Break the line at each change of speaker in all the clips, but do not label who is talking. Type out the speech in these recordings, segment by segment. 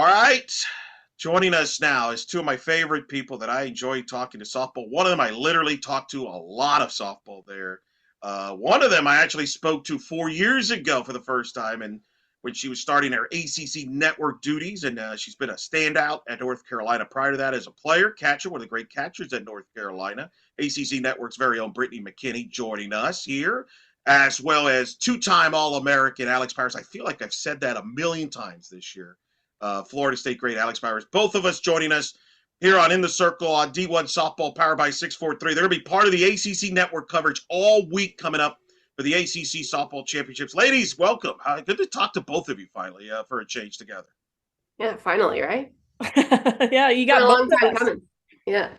All right. Joining us now is two of my favorite people that I enjoy talking to softball. One of them I literally talked to a lot of softball there. One of them I actually spoke to 4 years ago for the first time, and when she was starting her ACC network duties, and she's been a standout at North Carolina prior to that as a player, catcher, one of the great catchers at North Carolina. ACC Network's very own Brittany McKinney joining us here, as well as two-time All-American Alex Powers. I feel like I've said that a million times this year. Florida State great Alex Powers. Both of us joining us here on In the Circle on D1 Softball powered by 643. They're going to be part of the ACC network coverage all week coming up for the ACC Softball Championships. Ladies, welcome. Good to talk to both of you finally for a change together.
Yeah, finally, right?
Yeah, you got
Been a
both
long
of
time
us.
coming. Yeah.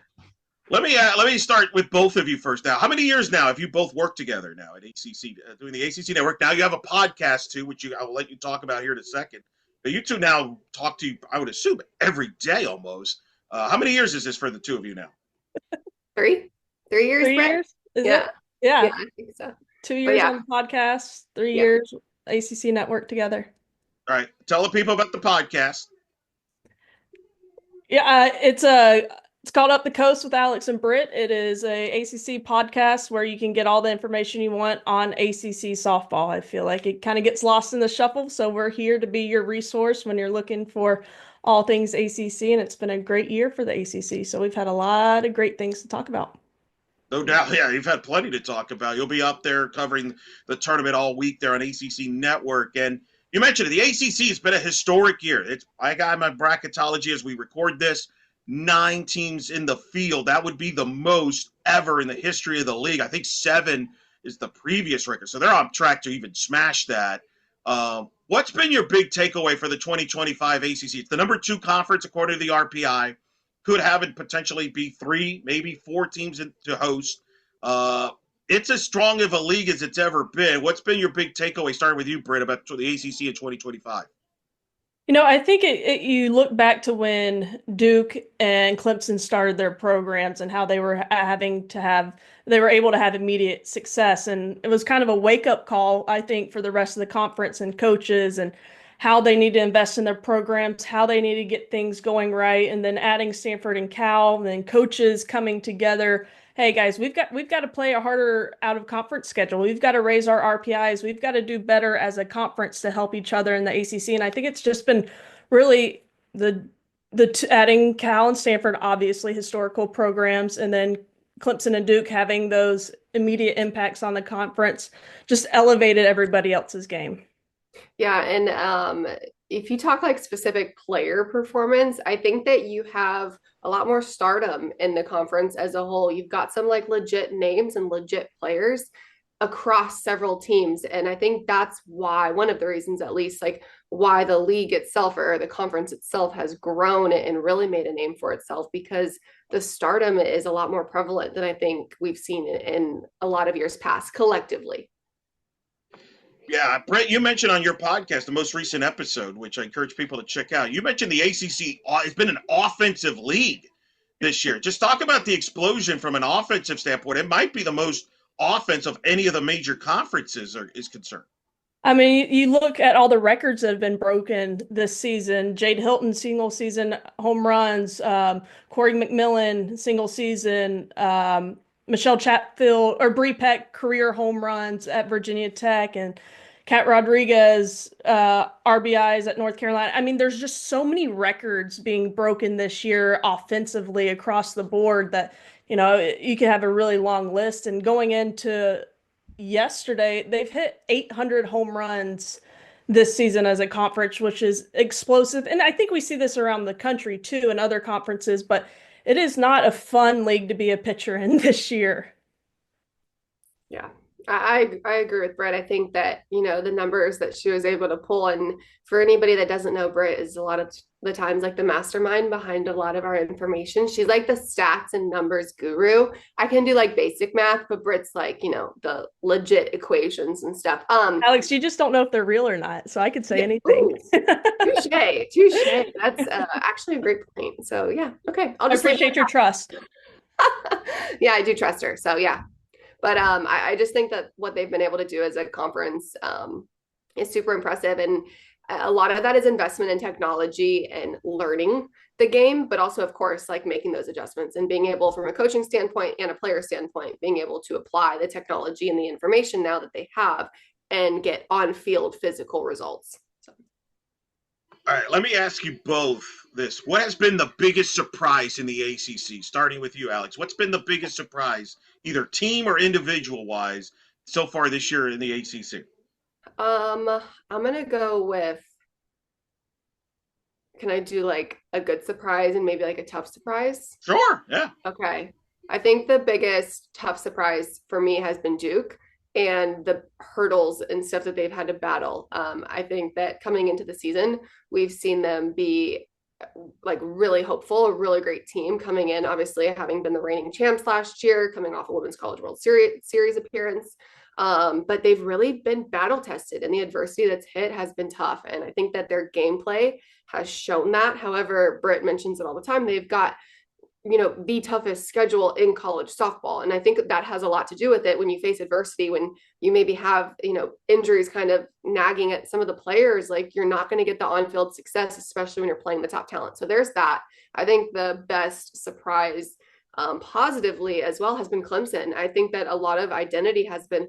Let me start with both of you first. Now, how many years now have you both worked together now at ACC, doing the ACC network? Now you have a podcast too, which I will let you talk about here in a second. But you two now talk to, I would assume, every day almost. How many years is this for the two of you now?
3 years,
3
Brett?
years? Is
Yeah.
it? Yeah.
I think so.
2 years
yeah.
on the podcast, 3
Yeah.
years ACC network together.
All right. Tell the people about the podcast.
Yeah, it's called Up the Coast with Alex and Britt. It is a ACC podcast where you can get all the information you want on ACC softball. I feel like it kind of gets lost in the shuffle, so we're here to be your resource when you're looking for all things ACC, and it's been a great year for the ACC. So we've had a lot of great things to talk about.
No doubt. Yeah, you've had plenty to talk about. You'll be up there covering the tournament all week there on ACC Network. And you mentioned it, the ACC has been a historic year. I got my bracketology as we record this, 9 teams in the field. That would be the most ever in the history of the league. I think 7 is the previous record. So they're on track to even smash that. What's been your big takeaway for the 2025 ACC? It's the number 2 conference according to the RPI. Could have it potentially be 3, maybe 4 teams to host. It's as strong of a league as it's ever been. What's been your big takeaway, starting with you, Britt, about the ACC in 2025?
I think you look back to when Duke and Clemson started their programs and how they were they were able to have immediate success. And it was kind of a wake-up call, I think, for the rest of the conference and coaches and how they need to invest in their programs, how they need to get things going right, and then adding Stanford and Cal, and then coaches coming together. Hey guys, we've got to play a harder out of conference schedule. We've got to raise our RPIs. We've got to do better as a conference to help each other in the ACC. And I think it's just been really adding Cal and Stanford, obviously historical programs, and then Clemson and Duke having those immediate impacts on the conference just elevated everybody else's game.
Yeah, and if you talk like specific player performance, I think that you have a lot more stardom in the conference as a whole. You've got some like legit names and legit players across several teams. And I think that's why, one of the reasons at least, like why the league itself or the conference itself has grown and really made a name for itself, because the stardom is a lot more prevalent than I think we've seen in a lot of years past collectively.
Yeah, Brett, you mentioned on your podcast, the most recent episode, which I encourage people to check out, you mentioned the ACC has been an offensive league this year. Just talk about the explosion from an offensive standpoint. It might be the most offense of any of the major conferences is concerned.
I mean, you look at all the records that have been broken this season. Jade Hilton, single season home runs. Corey McMillan, single season. Michelle Chatfield or Bree Peck, career home runs at Virginia Tech, and Kat Rodriguez, RBIs at North Carolina. I mean, there's just so many records being broken this year offensively across the board that, you could have a really long list. And going into yesterday, they've hit 800 home runs this season as a conference, which is explosive. And I think we see this around the country too in other conferences, but it is not a fun league to be a pitcher in this year.
Yeah, I agree with Britt. I think that, the numbers that she was able to pull, and for anybody that doesn't know, Britt is a lot of the times like the mastermind behind a lot of our information. She's like the stats and numbers guru. I can do like basic math, but Britt's like, the legit equations and stuff.
Alex, you just don't know if they're real or not, so I could say anything.
Touche. That's actually a great point. So yeah, okay.
I appreciate your trust.
Yeah, I do trust her. So yeah. But I just think that what they've been able to do as a conference is super impressive. And a lot of that is investment in technology and learning the game, but also, of course, like making those adjustments and being able, from a coaching standpoint and a player standpoint, being able to apply the technology and the information now that they have and get on field physical results. So.
All right, let me ask you both this. What has been the biggest surprise in the ACC? Starting with you, Alex. What's been the biggest surprise, either team or individual wise, so far this year in the ACC?
I'm gonna go with, can I do like a good surprise and maybe like a tough surprise?
Sure, yeah.
Okay. I think the biggest tough surprise for me has been Duke and the hurdles and stuff that they've had to battle. I think that coming into the season, we've seen them be like really hopeful, a really great team coming in, obviously having been the reigning champs last year, coming off a Women's College World Series appearance. But they've really been battle tested, and the adversity that's hit has been tough. And I think that their gameplay has shown that. However, Britt mentions it all the time. They've got, the toughest schedule in college softball. And I think that has a lot to do with it when you face adversity, when you maybe have, injuries kind of nagging at some of the players, like you're not going to get the on-field success, especially when you're playing the top talent. So there's that. I think the best surprise positively as well has been Clemson. I think that a lot of identity has been,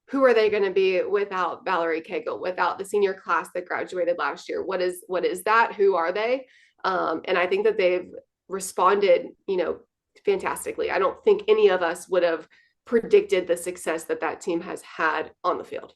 who are they going to be without Valerie Cagle, without the senior class that graduated last year? What is that? Who are they? And I think that they've responded, fantastically. I don't think any of us would have predicted the success that team has had on the field.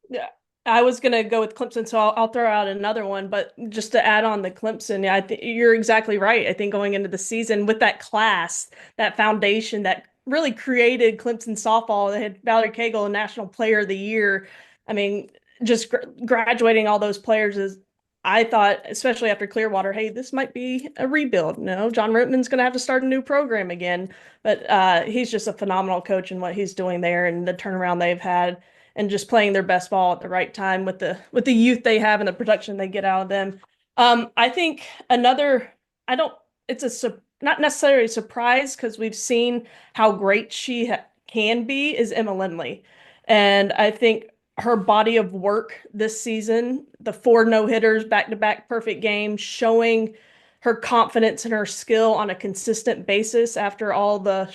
Yeah, I was going to go with Clemson, so I'll throw out another one. But just to add on the Clemson, yeah, I think you're exactly right. I think going into the season with that class, that foundation that really created Clemson softball, they had Valerie Cagle, National Player of the Year. I mean, just graduating all those players is, I thought, especially after Clearwater, hey, this might be a rebuild. No, John Rittman's going to have to start a new program again. But he's just a phenomenal coach in what he's doing there and the turnaround they've had, and just playing their best ball at the right time with the youth they have and the production they get out of them. I think another, not necessarily a surprise because we've seen how great she can be, is Emma Lindley. And I think her body of work this season, the 4 no-hitters, back-to-back perfect games, showing her confidence and her skill on a consistent basis after all the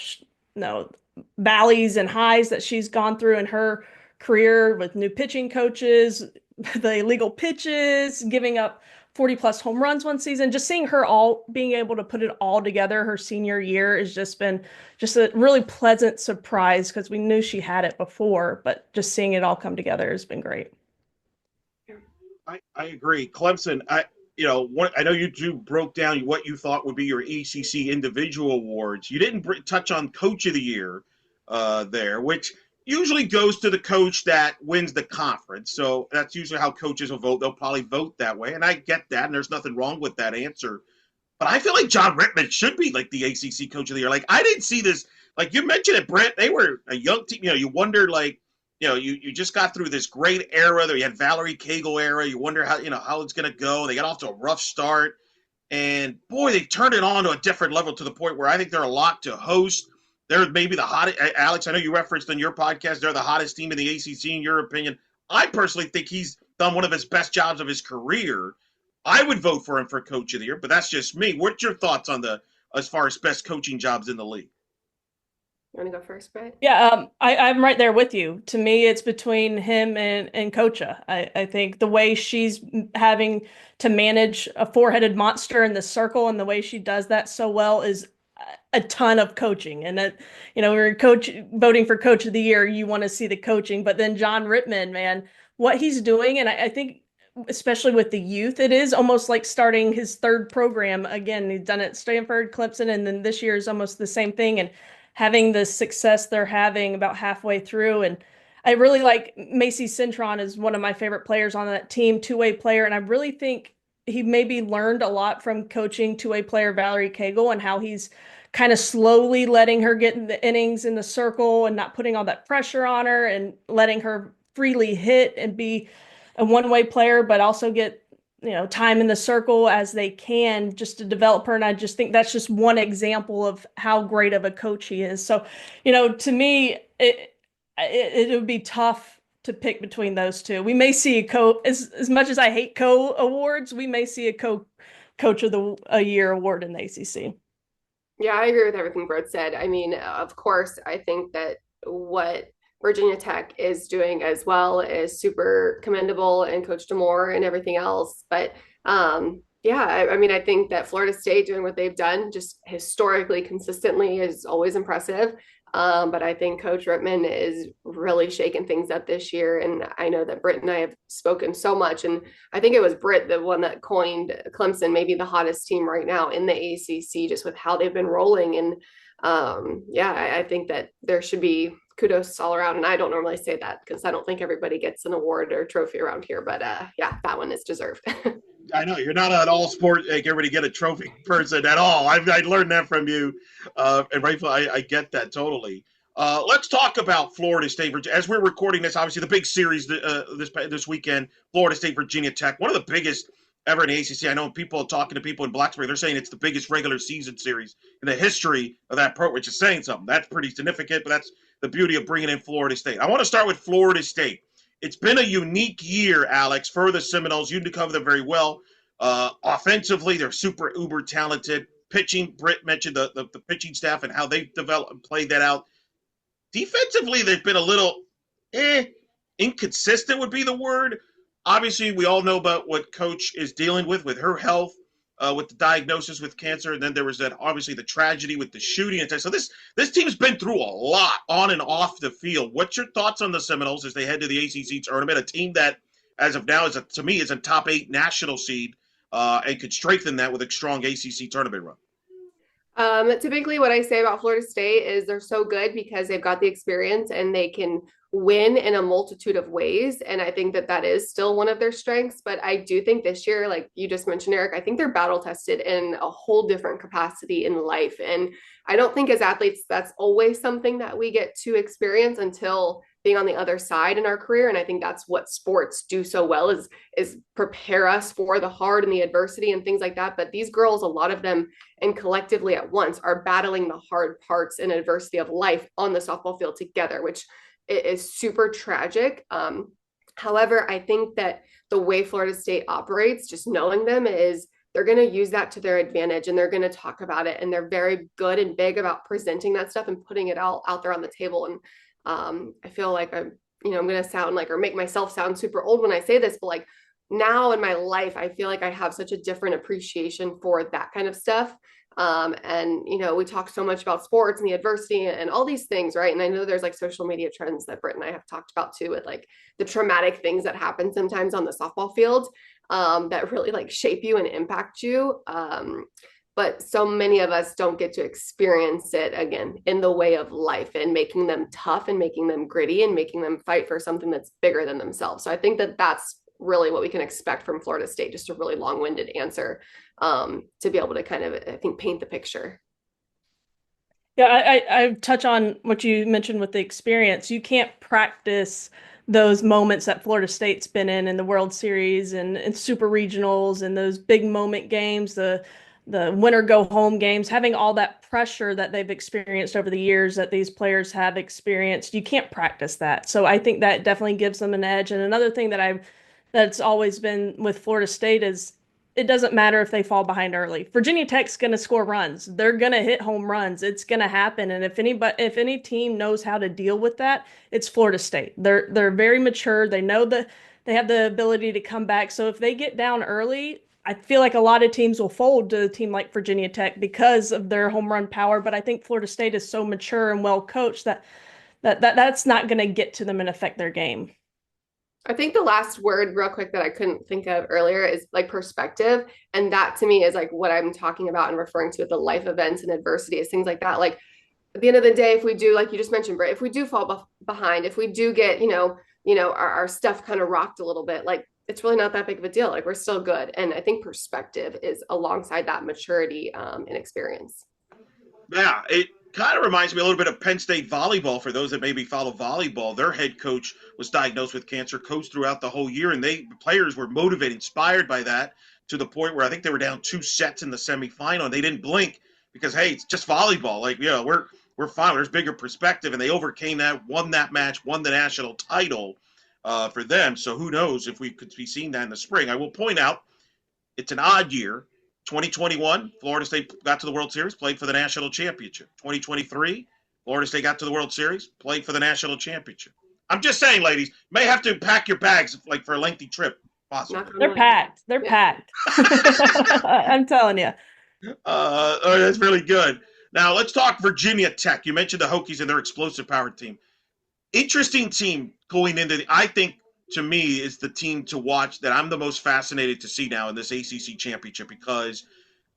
valleys and highs that she's gone through in her career with new pitching coaches, the illegal pitches, giving up 40-plus home runs one season. Just seeing her all being able to put it all together her senior year has just been just a really pleasant surprise because we knew she had it before, but just seeing it all come together has been great.
I agree. Clemson, I know you two broke down what you thought would be your ACC individual awards. You didn't touch on Coach of the Year there, which usually goes to the coach that wins the conference. So that's usually how coaches will vote. They'll probably vote that way. And I get that. And there's nothing wrong with that answer. But I feel like John Rittman should be like the ACC Coach of the Year. Like, I didn't see this. Like you mentioned it, Brent, they were a young team. You wondered, like, you just got through this great era. You had Valerie Cagle era. You wonder how it's going to go. They got off to a rough start. And, boy, they turned it on to a different level to the point where I think they're a lock to host. They're maybe the hottest. Alex, I know you referenced in your podcast, they're the hottest team in the ACC in your opinion. I personally think he's done one of his best jobs of his career. I would vote for him for Coach of the Year, but that's just me. What's your thoughts on as far as best coaching jobs in the league?
You want to go first, Brett?
Yeah, I'm right there with you. To me, it's between him and Kocha. I think the way she's having to manage a 4-headed monster in the circle and the way she does that so well is a ton of coaching. And that, we're voting for Coach of the Year, you want to see the coaching. But then John Rittman, man, what he's doing, and I think especially with the youth, it is almost like starting his 3rd program again. He's done it at Stanford, Clemson, and then this year is almost the same thing. And having the success they're having about halfway through. And I really like Macy Cintron is one of my favorite players on that team, 2-way player. And I really think he maybe learned a lot from coaching 2-way player Valerie Cagle and how he's kind of slowly letting her get in the innings in the circle and not putting all that pressure on her and letting her freely hit and be a 1-way player, but also get time in the circle as they can just to develop her. And I just think that's just one example of how great of a coach he is. So, to me, it would be tough to pick between those two. We may see as much as I hate co-awards, we may see a coach of a year award in the ACC.
Yeah, I agree with everything Britt said. I mean, of course, I think that what Virginia Tech is doing as well is super commendable, and Coach DeMore and everything else. But yeah, I mean, I think that Florida State doing what they've done just historically, consistently is always impressive. But I think Coach Rittman is really shaking things up this year. And I know that Britt and I have spoken so much. And I think it was Britt, the one that coined Clemson, maybe the hottest team right now in the ACC, just with how they've been rolling. And yeah, I think that there should be kudos all around. And I don't normally say that because I don't think everybody gets an award or trophy around here. But yeah, that one is deserved.
I know you're not an all sport, like everybody get a trophy person at all. I learned that from you, and rightfully, I get that totally. Let's talk about Florida State. As we're recording this, obviously the big series this weekend, Florida State, Virginia Tech, one of the biggest ever in the ACC. I know people talking to people in Blacksburg, they're saying it's the biggest regular season series in the history of that program, which is saying something. That's pretty significant, but that's the beauty of bringing in Florida State. I want to start with Florida State. It's been a unique year, Alex, for the Seminoles. You cover them very well. Offensively, they're super uber talented. Pitching, Britt mentioned the pitching staff and how they've developed and played that out. Defensively, they've been a little inconsistent would be the word. Obviously, we all know about what Coach is dealing with her health, with the diagnosis with cancer, and then there was obviously the tragedy with the shooting. And so this team's been through a lot on and off the field. What's your thoughts on the Seminoles as they head to the ACC tournament? A team that, as of now, to me, is a top 8 national seed and could strengthen that with a strong ACC tournament run.
Typically what I say about Florida State is they're so good because they've got the experience and they can win in a multitude of ways. And I think that that is still one of their strengths. But I do think this year, like you just mentioned, Eric, I think they're battle tested in a whole different capacity in life. And I don't think as athletes, that's always something that we get to experience until being on the other side in our career. And I think that's what sports do so well is prepare us for the hard and the adversity and things like that. But these girls, a lot of them, and collectively at once, are battling the hard parts and adversity of life on the softball field together, which is super tragic. However, I think that the way Florida State operates, just knowing them, is they're going to use that to their advantage and they're going to talk about it. And they're very good and big about presenting that stuff and putting it all out there on the table. And I feel like I'm going to sound like, or make myself sound super old when I say this, but like now in my life, I feel like I have such a different appreciation for that kind of stuff. And we talk so much about sports and the adversity and all these things, right? And I know there's like social media trends that Britt and I have talked about too, with like the traumatic things that happen sometimes on the softball field that really like shape you and impact you. But so many of us don't get to experience it again in the way of life and making them tough and making them gritty and making them fight for something that's bigger than themselves. So I think that that's really what we can expect from Florida State, just a really long-winded answer to be able to kind of, I think, paint the picture.
Yeah, I touch on what you mentioned with the experience. You can't practice those moments that Florida State's been in the World Series and super regionals and those big moment games, the winner go home games, having all that pressure that they've experienced over the years that these players have experienced. You can't practice that. So I think that definitely gives them an edge. And another thing that's always been with Florida State is it doesn't matter if they fall behind early. Virginia Tech's going to score runs. They're going to hit home runs. It's going to happen. And if any team knows how to deal with that, it's Florida State. They're very mature. They know that they have the ability to come back. So if they get down early, I feel like a lot of teams will fold to a team like Virginia Tech because of their home run power. But I think Florida State is so mature and well coached that's not going to get to them and affect their game.
I think the last word real quick that I couldn't think of earlier is like perspective. And that to me is like what I'm talking about and referring to with the life events and adversity is things like that. Like at the end of the day, if we do, like you just mentioned, Britt, if we do fall behind, if we do get, our stuff kind of rocked a little bit, like it's really not that big of a deal. Like we're still good. And I think perspective is alongside that maturity and experience.
Yeah, it kind of reminds me a little bit of Penn State volleyball. For those that maybe follow volleyball, their head coach was diagnosed with cancer, coached throughout the whole year, and the players were motivated, inspired by that, to the point where I think they were down 2 sets in the semifinal, and they didn't blink because, hey, it's just volleyball. Like, we're fine. There's bigger perspective, and they overcame that, won that match, won the national title. for them. So who knows if we could be seeing that in the spring. I will point out it's an odd year. 2021, Florida State got to the World Series, played for the national championship. 2023, Florida State got to the World Series, played for the national championship. I'm just saying, ladies, may have to pack your bags like for a lengthy trip, possibly.
They're packed. They're packed. I'm telling you.
That's really good. Now let's talk Virginia Tech. You mentioned the Hokies and their explosive power team. Interesting team going into I think to me is the team to watch that I'm the most fascinated to see now in this ACC championship because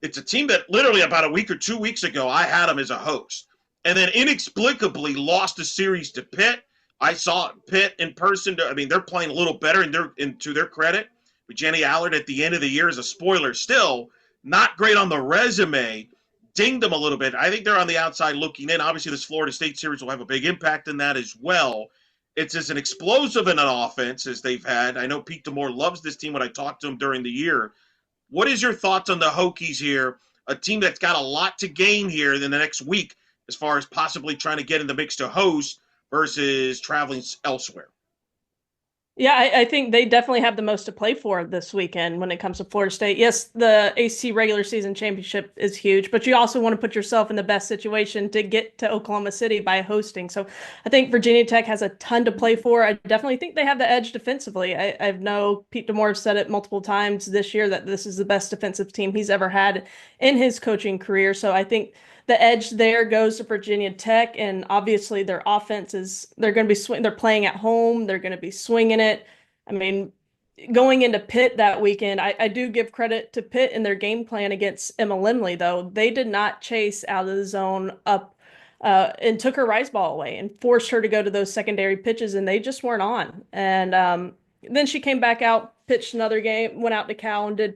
it's a team that literally about a week or 2 weeks ago I had them as a host and then inexplicably lost the series to Pitt. I saw Pitt in person. I mean, they're playing a little better and to their credit. But Jenny Allard at the end of the year is a spoiler still. Not great on the resume. Dinged them a little bit. I think they're on the outside looking in. Obviously, this Florida State series will have a big impact in that as well. It's as an explosive in an offense as they've had. I know Pete DeMore loves this team when I talked to him during the year. What is your thoughts on the Hokies here? A team that's got a lot to gain here in the next week as far as possibly trying to get in the mix to host versus traveling elsewhere.
Yeah, I think they definitely have the most to play for this weekend when it comes to Florida State. Yes, the ACC regular season championship is huge, but you also want to put yourself in the best situation to get to Oklahoma City by hosting. So I think Virginia Tech has a ton to play for. I definitely think they have the edge defensively. I know Pete DeMore said it multiple times this year that this is the best defensive team he's ever had in his coaching career. So I think the edge there goes to Virginia Tech, and obviously their offense is they're going to be they're playing at home, they're going to be swinging it. I mean, going into Pitt that weekend, I do give credit to Pitt in their game plan against Emma Limley, though. They did not chase out of the zone up and took her rise ball away and forced her to go to those secondary pitches, and they just weren't on. And then she came back out, pitched another game, went out to Cal and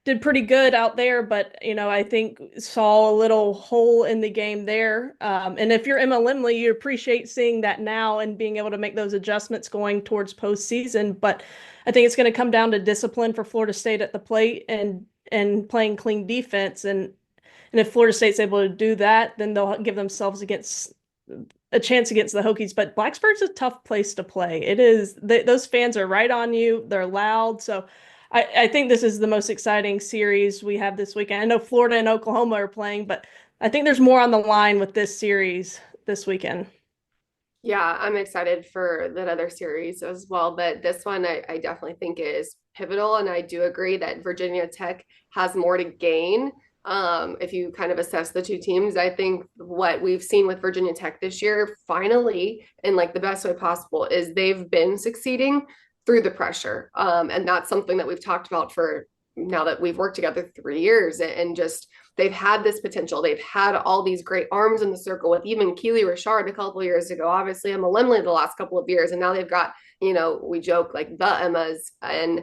did pretty good out there, but I think saw a little hole in the game there. And if you're Emma Limley, you appreciate seeing that now and being able to make those adjustments going towards postseason. But I think it's going to come down to discipline for Florida State at the plate and playing clean defense. And if Florida State's able to do that, then they'll give themselves a chance against the Hokies. But Blacksburg's a tough place to play. It is. Those fans are right on you. They're loud. So I think this is the most exciting series we have this weekend. I know Florida and Oklahoma are playing, but I think there's more on the line with this series this weekend.
Yeah, I'm excited for that other series as well. But this one I definitely think is pivotal. And I do agree that Virginia Tech has more to gain. If you kind of assess the two teams, I think what we've seen with Virginia Tech this year, finally, in like the best way possible, is they've been succeeding through the pressure. And that's something that we've talked about for now that we've worked together 3 years and just they've had this potential. They've had all these great arms in the circle with even Keely Richard a couple of years ago, obviously Emma Limley the last couple of years. And now they've got, we joke like the Emmas and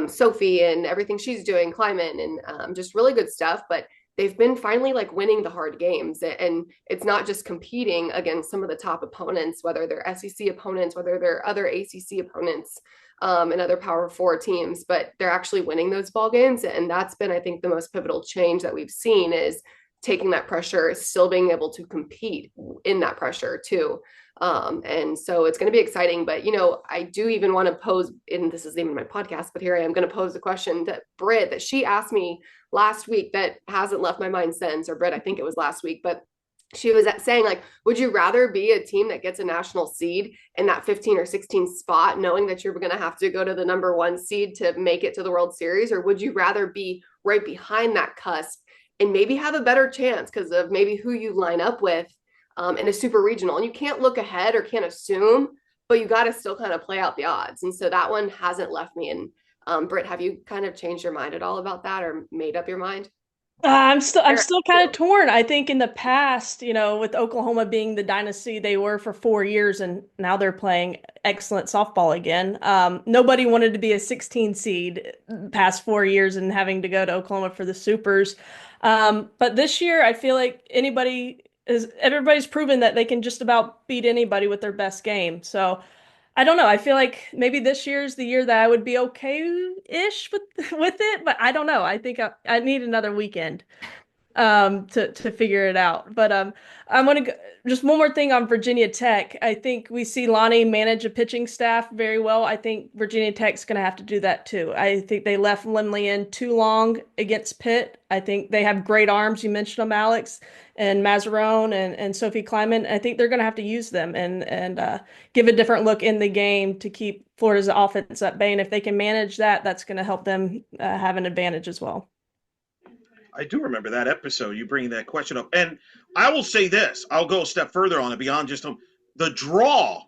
Sophie and everything she's doing, Climate and just really good stuff. But they've been finally like winning the hard games, and it's not just competing against some of the top opponents, whether they're SEC opponents, whether they're other ACC opponents and other Power Four teams, but they're actually winning those ball games. And that's been, I think, the most pivotal change that we've seen is taking that pressure, still being able to compete in that pressure too. And so it's going to be exciting, but I do even want to pose, and this is even my podcast, but here I am going to pose the question that Britt, that she asked me last week that hasn't left my mind since, or Britt, I think it was last week, but she was saying like, would you rather be a team that gets a national seed in that 15 or 16 spot, knowing that you're going to have to go to the number 1 seed to make it to the World Series? Or would you rather be right behind that cusp and maybe have a better chance because of maybe who you line up with in a super regional? And you can't look ahead or can't assume, but you got to still kind of play out the odds. And so that one hasn't left me. And Britt, have you kind of changed your mind at all about that or made up your mind?
I'm still kind of torn. I think in the past, with Oklahoma being the dynasty they were for 4 years, and now they're playing excellent softball again. Nobody wanted to be a 16 seed past 4 years and having to go to Oklahoma for the Supers. But this year, I feel like everybody's proven that they can just about beat anybody with their best game. So I don't know. I feel like maybe this year's the year that I would be okay-ish with it, but I don't know. I think I need another weekend. to figure it out. But I want to just one more thing on Virginia Tech. I think we see Lonnie manage a pitching staff very well. I think Virginia Tech's going to have to do that too. I think they left Lemley in too long against Pitt. I think they have great arms. You mentioned them, Alex, and Mazzarone and Sophie Kleiman. I think they're going to have to use them and give a different look in the game to keep Florida's offense at bay. And if they can manage that, that's going to help them have an advantage as well.
I do remember that episode, you bringing that question up. And I will say this, I'll go a step further on it beyond just the draw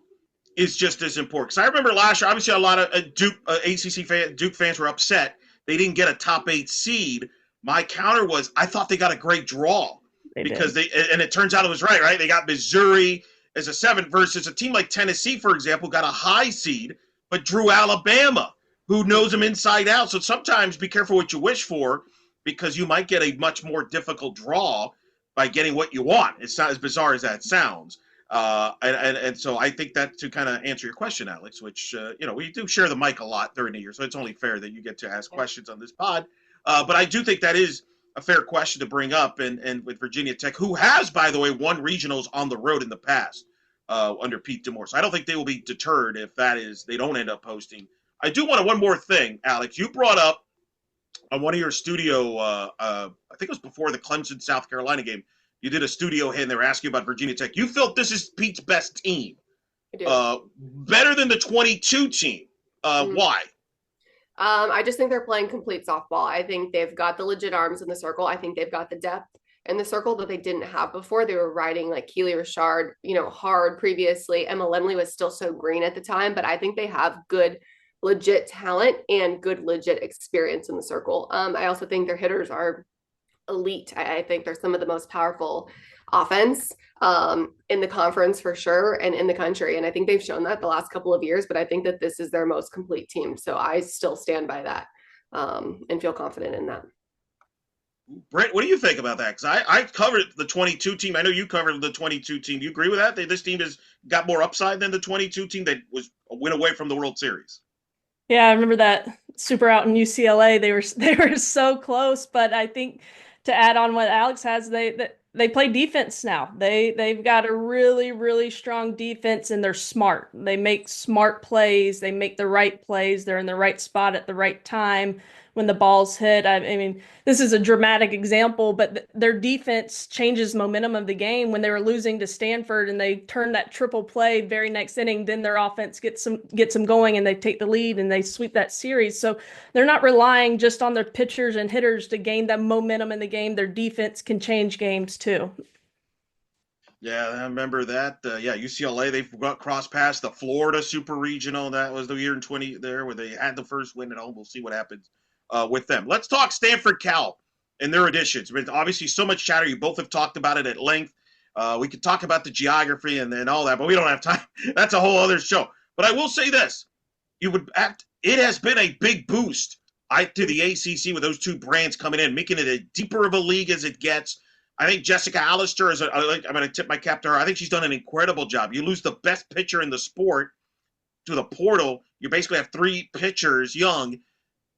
is just as important. Because I remember last year, obviously a lot of Duke fans were upset. They didn't get a top 8 seed. My counter was, I thought they got a great draw. And it turns out it was right? They got Missouri as a 7 versus a team like Tennessee, for example, got a high seed, but drew Alabama, who knows them inside out. So sometimes be careful what you wish for, because you might get a much more difficult draw by getting what you want. It's not as bizarre as that sounds. And so I think that to kind of answer your question, Alex, which, we do share the mic a lot during the year, so it's only fair that you get to ask questions on this pod. But I do think that is a fair question to bring up. And with Virginia Tech, who has, by the way, won regionals on the road in the past under Pete Demore. So I don't think they will be deterred if they don't end up hosting. I do want one more thing, Alex. You brought up on one of your studio, I think it was before the Clemson South Carolina game, you did a studio hit and they were asking about Virginia Tech. You felt this is Pete's best team.
I do.
Better than the 22 team. Why?
I just think they're playing complete softball. I think they've got the legit arms in the circle. I think they've got the depth in the circle that they didn't have before. They were riding like Keely Richard, hard previously. Emma Lemley was still so green at the time, but I think they have good legit talent and good legit experience in the circle. I also think their hitters are elite. I think they're some of the most powerful offense in the conference for sure and in the country. And I think they've shown that the last couple of years, but I think that this is their most complete team. So I still stand by that and feel confident in that.
Britt, what do you think about that? Because I covered the 22 team. I know you covered the 22 team. Do you agree with that? This team has got more upside than the 22 team that went away from the World Series.
Yeah, I remember that super out in UCLA. They were so close, but I think to add on what Alex has, they play defense now. They've got a really, really strong defense and they're smart. They make smart plays. They make the right plays. They're in the right spot at the right time when the ball's hit. I mean, this is a dramatic example, but their defense changes momentum of the game. When they were losing to Stanford and they turned that triple play very next inning, then their offense gets them going and they take the lead and they sweep that series. So they're not relying just on their pitchers and hitters to gain that momentum in the game. Their defense can change games too.
Yeah, I remember that. UCLA, they've got cross past the Florida Super Regional. That was the year in 20 there where they had the first win at home. We'll see what happens with them. Let's talk Stanford Cal and their additions. There's obviously so much chatter. You both have talked about it at length. We could talk about the geography and all that, but we don't have time. That's a whole other show. But I will say this. It has been a big boost to the ACC with those two brands coming in, making it as deeper of a league as it gets. I think Jessica Allister I'm going to tip my cap to her. I think she's done an incredible job. You lose the best pitcher in the sport to the portal. You basically have 3 pitchers young.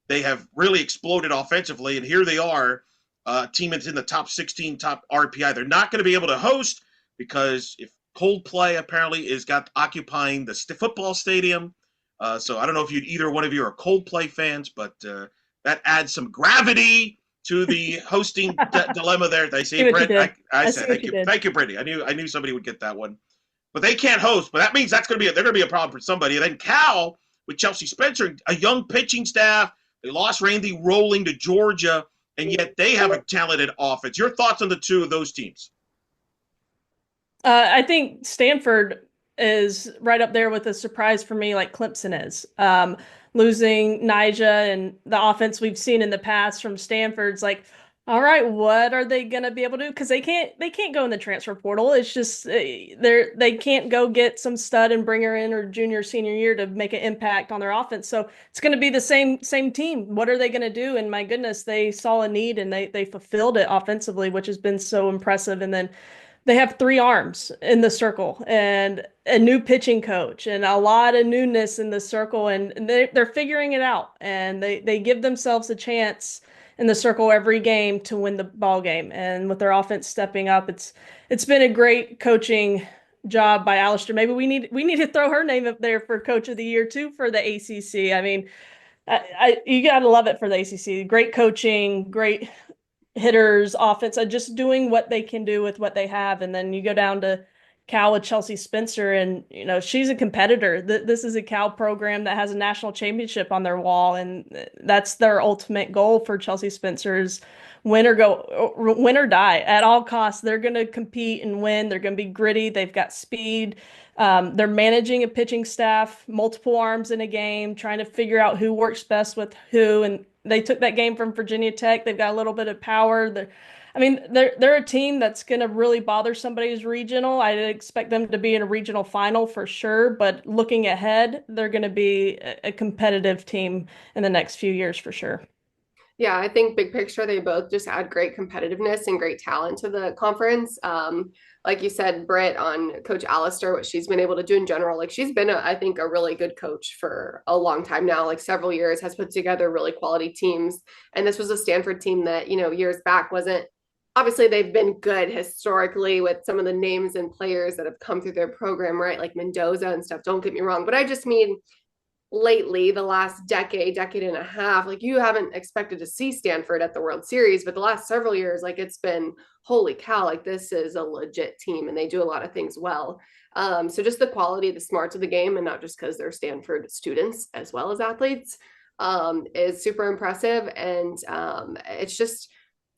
They have really exploded offensively, and here they are, team that's in the top 16, top RPI. They're not going to be able to host because if Coldplay apparently is occupying the football stadium. So I don't know if either one of you are Coldplay fans, but that adds some gravity to the hosting dilemma there. They say, Brett, I said thank you, Brittany. I knew somebody would get that one, but they can't host. But that means they're going to be a problem for somebody. And then Cal with Chelsea Spencer, a young pitching staff. They lost Randy Rolling to Georgia, and yet they have a talented offense. Your thoughts on the two of those teams?
I think Stanford is right up there with a surprise for me, like Clemson is. Losing Nija and the offense we've seen in the past from Stanford's like, all right, what are they going to be able to do? Because they can't go in the transfer portal. It's just they can't go get some stud and bring her in or junior, senior year to make an impact on their offense. So it's going to be the same team. What are they going to do? And my goodness, they saw a need and they fulfilled it offensively, which has been so impressive. And then they have 3 arms in the circle and a new pitching coach and a lot of newness in the circle. And they're figuring it out. And they give themselves a chance in the circle every game to win the ball game. And with their offense stepping up, it's been a great coaching job by Alistair. Maybe we need to throw her name up there for Coach of the Year too for the ACC. I mean, you got to love it for the ACC. Great coaching, great hitters, offense, just doing what they can do with what they have. And then you go down to Cal with Chelsea Spencer, and she's a competitor. This is a Cal program that has a national championship on their wall, and that's their ultimate goal for Chelsea Spencer's win or die at all costs. They're going to compete and win. They're going to be gritty. They've got speed. They're managing a pitching staff, multiple arms in a game, trying to figure out who works best with who. And they took that game from Virginia Tech. They've got a little bit of power. They're a team that's going to really bother somebody who's regional. I expect them to be in a regional final for sure, but looking ahead, they're going to be a competitive team in the next few years for sure.
Yeah, I think big picture, they both just add great competitiveness and great talent to the conference. Like you said, Britt, on Coach Alistair, what she's been able to do in general, like she's been, I think, a really good coach for a long time now, like several years, has put together really quality teams. And this was a Stanford team that, years back wasn't, obviously they've been good historically with some of the names and players that have come through their program, right? Like Mendoza and stuff, don't get me wrong. But I just mean, lately, the last decade and a half, like you haven't expected to see Stanford at the World Series, but the last several years, like it's been holy cow, like this is a legit team and they do a lot of things well. So just the quality, the smarts of the game, and not just because they're Stanford students as well as athletes, is super impressive. And it's just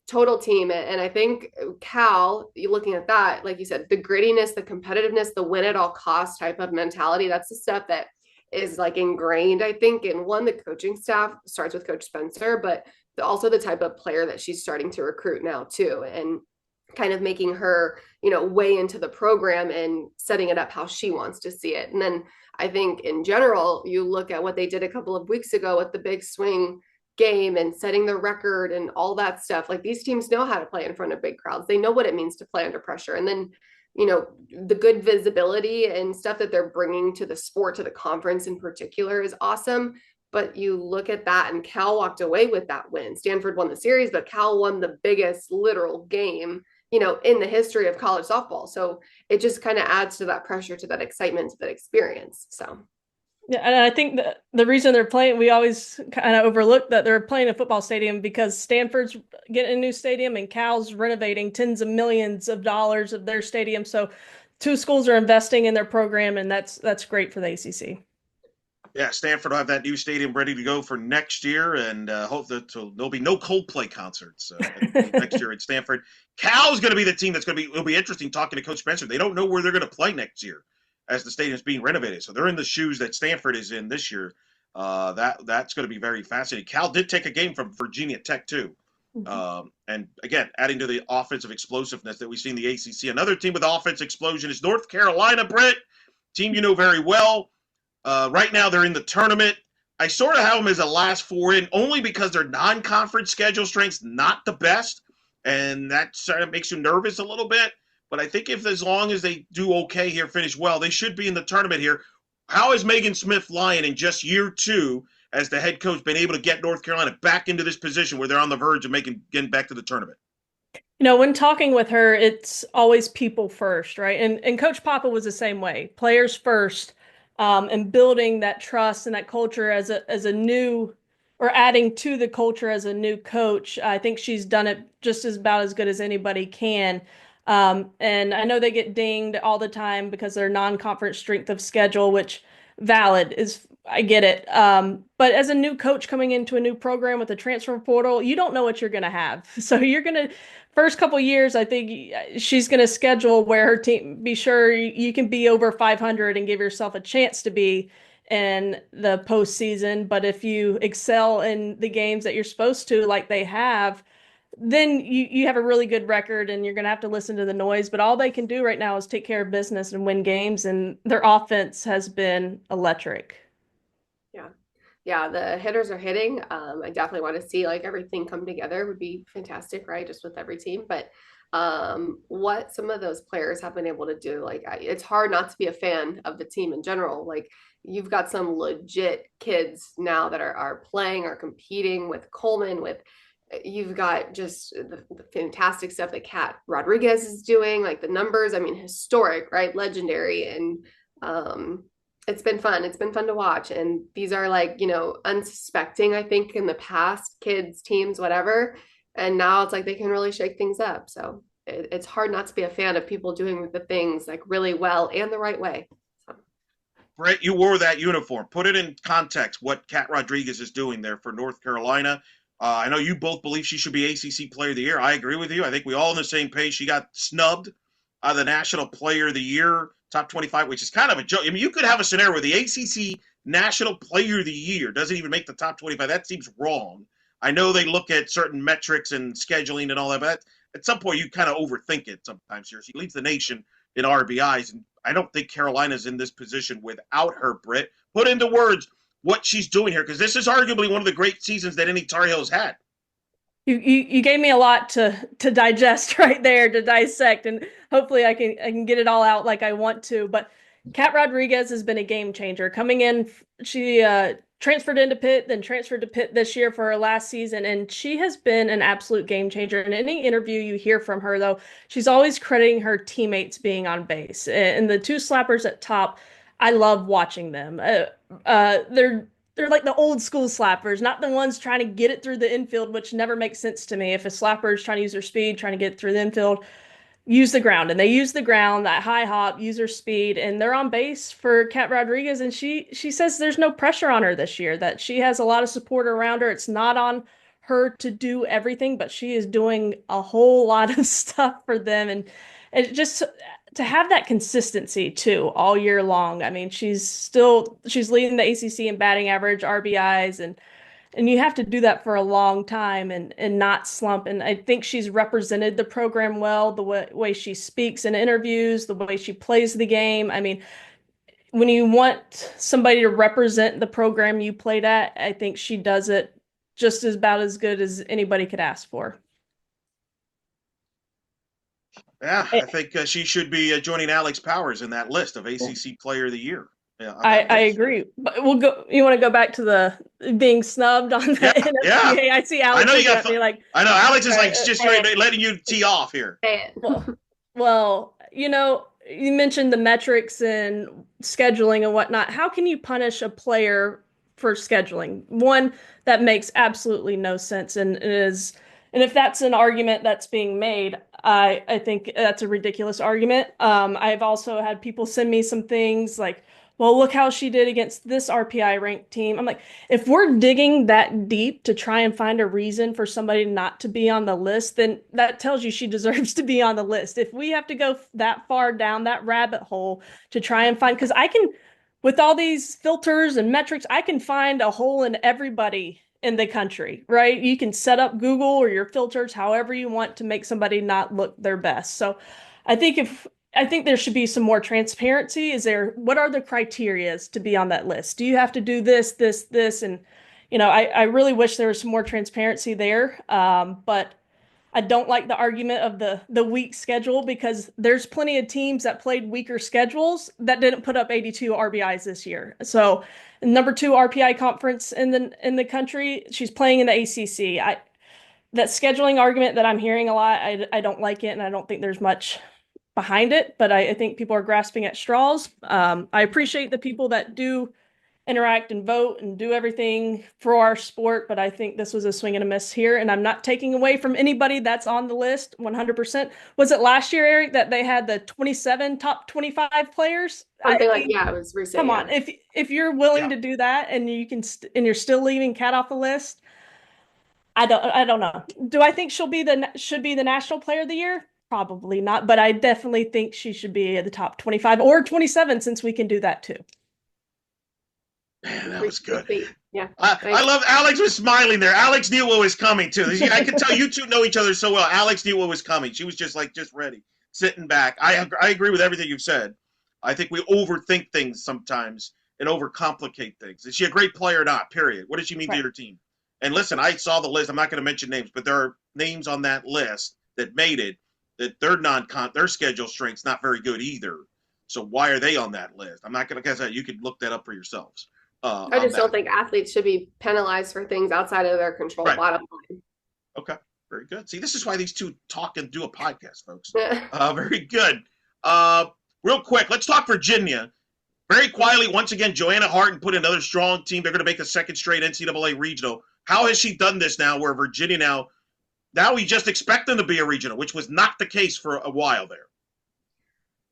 total team. And I think Cal, you looking at that, like you said, the grittiness, the competitiveness, the win at all costs type of mentality, that's the stuff that is like ingrained, I think, in the coaching staff starts with Coach Spencer, but also the type of player that she's starting to recruit now too, and kind of making her, way into the program and setting it up how she wants to see it. And then I think in general, you look at what they did a couple of weeks ago with the big swing game and setting the record and all that stuff. Like these teams know how to play in front of big crowds. They know what it means to play under pressure. And then the good visibility and stuff that they're bringing to the sport, to the conference in particular, is awesome. But you look at that, and Cal walked away with that win. Stanford won the series, but Cal won the biggest literal game, in the history of college softball. So it just kind of adds to that pressure, to that excitement, to that experience. So.
Yeah, and I think the reason they're playing, we always kind of overlook that they're playing a football stadium because Stanford's getting a new stadium and Cal's renovating tens of millions of dollars of their stadium. So two schools are investing in their program, and that's great for the ACC.
Yeah, Stanford will have that new stadium ready to go for next year, and hope that there'll be no Coldplay concerts next year at Stanford. Cal's going to be the team it'll be interesting talking to Coach Spencer. They don't know where they're going to play next year, as the stadium's being renovated. So they're in the shoes that Stanford is in this year. That's going to be very fascinating. Cal did take a game from Virginia Tech too. And again, adding to the offensive explosiveness that we see in the ACC. Another team with offense explosion is North Carolina, Britt. Team you know very well. Right now they're in the tournament. I sort of have them as a last four in, only because their non-conference schedule strength's not the best. And that sort of makes you nervous a little bit. But I think as long as they do okay here, finish well, they should be in the tournament here. How has Megan Smith-Lyon in just year two as the head coach been able to get North Carolina back into this position where they're on the verge of getting back to the tournament?
When talking with her, it's always people first, right? And Coach Papa was the same way, players first, and building that trust and that culture as a new, or adding to the culture as a new coach. I think she's done it just about as good as anybody can. And I know they get dinged all the time because their non-conference strength of schedule, which valid is, I get it. But as a new coach coming into a new program with a transfer portal, you don't know what you're going to have. So you're going to, first couple years, I think she's going to schedule where her team, be sure you can be over 500 and give yourself a chance to be in the postseason. But if you excel in the games that you're supposed to, like they have, then you have a really good record, and you're going to have to listen to the noise. But all they can do right now is take care of business and win games, and their offense has been electric.
Yeah, the hitters are hitting. I definitely want to see like everything come together. Would be fantastic, right? Just with every team. But what some of those players have been able to do, like it's hard not to be a fan of the team in general. Like you've got some legit kids now that are playing, are competing with Coleman, with You've got just the fantastic stuff that Kat Rodriguez is doing, like the numbers, I mean, historic, right? Legendary. And it's been fun. It's been fun to watch. And these are like, unsuspecting, I think, in the past, kids, teams, whatever. And now it's like they can really shake things up. So it's hard not to be a fan of people doing the things like really well and the right way. So.
Brett, you wore that uniform. Put it in context what Kat Rodriguez is doing there for North Carolina. I know you both believe she should be ACC Player of the Year. I agree with you. I think we all on the same page. She got snubbed out of the National Player of the Year, top 25, which is kind of a joke. I mean, you could have a scenario where the ACC National Player of the Year doesn't even make the top 25. That seems wrong. I know they look at certain metrics and scheduling and all that, but at some point you kind of overthink it sometimes here. She leads the nation in RBIs, and I don't think Carolina's in this position without her, Britt. Put into words what she's doing here, because this is arguably one of the great seasons that any Tar Heels had.
You gave me a lot to digest right there, to dissect, and hopefully I can get it all out like I want to. But Kat Rodriguez has been a game changer. Coming in, she transferred into Pitt, then transferred to Pitt this year for her last season, and she has been an absolute game changer. In any interview you hear from her, though, she's always crediting her teammates being on base. And the two slappers at top, I love watching them. They're like the old school slappers, not the ones trying to get it through the infield, which never makes sense to me. If a slapper is trying to use their speed, trying to get through the infield, use the ground. And they use the ground, that high hop, use their speed, and they're on base for Kat Rodriguez. And she says there's no pressure on her this year, that she has a lot of support around her. It's not on her to do everything, but she is doing a whole lot of stuff for them. And it just to have that consistency too all year long. I mean, she's leading the ACC in batting average, RBIs, and you have to do that for a long time and not slump. And I think she's represented the program well, the way she speaks in interviews, the way she plays the game. I mean, when you want somebody to represent the program you played at, I think she does it just about as good as anybody could ask for.
Yeah, I think she should be joining Alex Powers in that list of ACC Player of the Year. Yeah,
I agree. But we'll go. You want to go back to the being snubbed on the NFPA?
Yeah.
I see Alex.
I know you got. I know Alex is like just letting you tee off here.
Well, you mentioned the metrics and scheduling and whatnot. How can you punish a player for scheduling? One, that makes absolutely no sense, and if that's an argument that's being made, I think that's a ridiculous argument. I've also had people send me some things like, well, look how she did against this RPI ranked team. I'm like, if we're digging that deep to try and find a reason for somebody not to be on the list, then that tells you she deserves to be on the list. If we have to go that far down that rabbit hole to try and find, because with all these filters and metrics, I can find a hole in everybody in the country, right? You can set up Google or your filters however you want to make somebody not look their best. So I think there should be some more transparency. What are the criterias to be on that list? Do you have to do this, this, this? And, I really wish there was some more transparency there. But I don't like the argument of the weak schedule, because there's plenty of teams that played weaker schedules that didn't put up 82 RBIs this year. So number 2 RPI conference in the country, she's playing in the ACC. That scheduling argument that I'm hearing a lot, I don't like it, and I don't think there's much behind it, but I think people are grasping at straws. I appreciate the people that do interact and vote and do everything for our sport, but I think this was a swing and a miss here, and I'm not taking away from anybody that's on the list 100%. Was it last year, Eric, that they had the 27 top 25 players?
It was recent.
Come on, if you're willing to do that and you can and you're still leaving Kat off the list, I don't know. Do I think should be the National Player of the Year? Probably not, but I definitely think she should be at the top 25 or 27, since we can do that too.
Man, that was good.
Yeah,
I love Alex was smiling there. Alex knew what was coming too. I can tell you two know each other so well. Alex knew what was coming. She was just ready, sitting back. I agree with everything you've said. I think we overthink things sometimes and overcomplicate things. Is she a great player or not? Period. What does she mean to your team? And listen, I saw the list. I'm not going to mention names, but there are names on that list that made it that their schedule strength's not very good either. So why are they on that list? I'm not going to guess that. You could look that up for yourselves.
I just don't think athletes should be penalized for things outside of their control.
Right.
Bottom line.
Okay, very good. See, this is why these two talk and do a podcast, folks.
Yeah.
Very good. Uh, Real quick, let's talk Virginia. Very quietly, once again, Joanna Harton put another strong team. They're going to make a second straight NCAA regional. How has she done this now? Where Virginia now we just expect them to be a regional, which was not the case for a while there.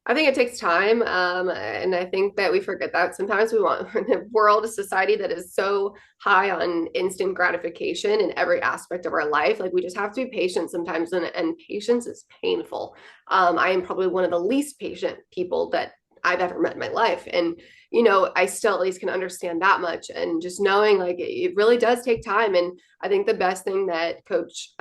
I think it takes time. And I think that we forget that sometimes we want a world, a society that is so high on instant gratification in every aspect of our life. Like we just have to be patient sometimes, and patience is painful. I am probably one of the least patient people that I've ever met in my life. And, I still at least can understand that much. And just knowing like it really does take time. And I think the best thing that Coach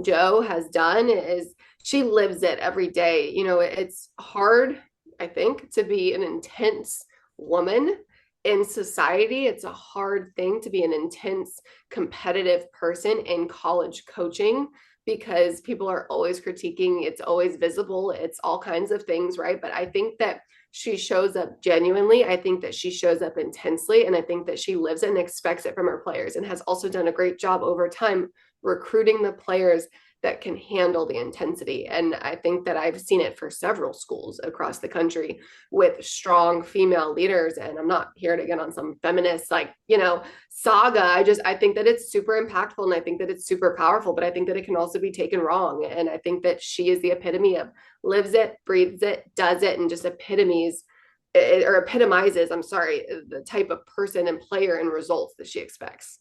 Joe has done is she lives it every day. It's hard, I think, to be an intense woman in society. It's a hard thing to be an intense, competitive person in college coaching because people are always critiquing. It's always visible. It's all kinds of things, right? But I think that she shows up genuinely. I think that she shows up intensely. And I think that she lives it and expects it from her players and has also done a great job over time recruiting the players that can handle the intensity. And I think that I've seen it for several schools across the country with strong female leaders. And I'm not here to get on some feminist, saga. I think that it's super impactful and I think that it's super powerful, but I think that it can also be taken wrong. And I think that she is the epitome of lives it, breathes it, does it, and just epitomizes, I'm sorry, the type of person and player and results that she expects.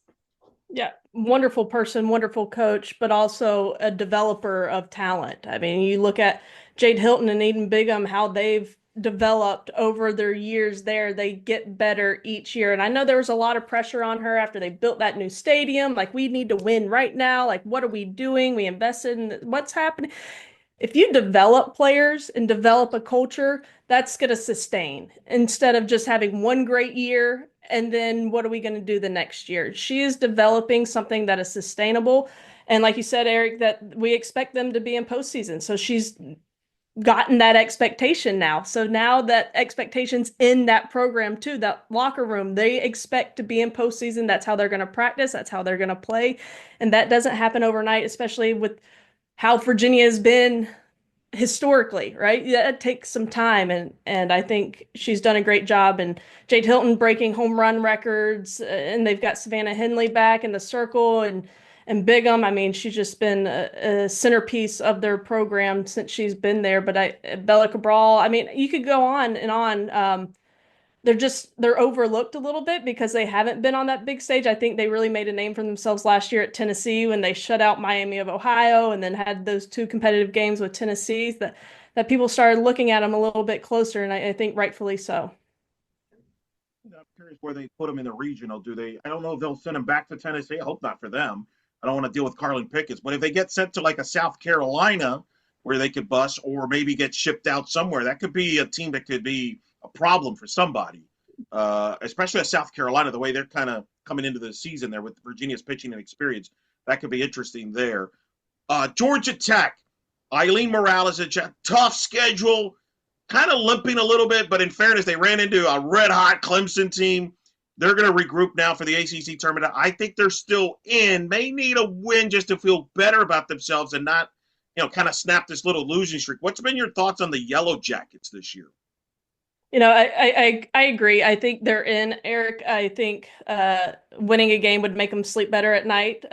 Yeah, wonderful person, wonderful coach, but also a developer of talent. I mean, you look at Jade Hilton and Eden Bigham, how they've developed over their years there. They get better each year. And I know there was a lot of pressure on her after they built that new stadium. Like, we need to win right now. Like, what are we doing? We invested in what's happening. If you develop players and develop a culture, that's going to sustain instead of just having one great year and then what are we going to do the next year? She is developing something that is sustainable. And like you said, Eric, that we expect them to be in postseason. So she's gotten that expectation now. So now that expectation's in that program too, that locker room, they expect to be in postseason. That's how they're going to practice. That's how they're going to play. And that doesn't happen overnight, especially with how Virginia has been historically, right? Yeah, it takes some time, and I think she's done a great job. And Jade Hilton breaking home run records, and they've got Savannah Henley back in the circle, and Bigham. I mean, she's just been a centerpiece of their program since she's been there. But Bella Cabral. I mean, you could go on and on. They're overlooked a little bit because they haven't been on that big stage. I think they really made a name for themselves last year at Tennessee when they shut out Miami of Ohio and then had those two competitive games with Tennessee that people started looking at them a little bit closer, and I think rightfully so.
I'm curious where they put them in the regional. Do they? I don't know if they'll send them back to Tennessee. I hope not for them. I don't want to deal with Carlin Pickens. But if they get sent to like a South Carolina where they could bust or maybe get shipped out somewhere, that could be a team that could be a problem for somebody, especially at South Carolina, the way they're kind of coming into the season there with Virginia's pitching and experience. That could be interesting there. Georgia Tech, Eileen Morales, a tough schedule, kind of limping a little bit, but in fairness, they ran into a red-hot Clemson team. They're going to regroup now for the ACC tournament. I think they're still in. May need a win just to feel better about themselves and not, kind of snap this little losing streak. What's been your thoughts on the Yellow Jackets this year?
I agree. I think they're in, Eric. I think winning a game would make them sleep better at night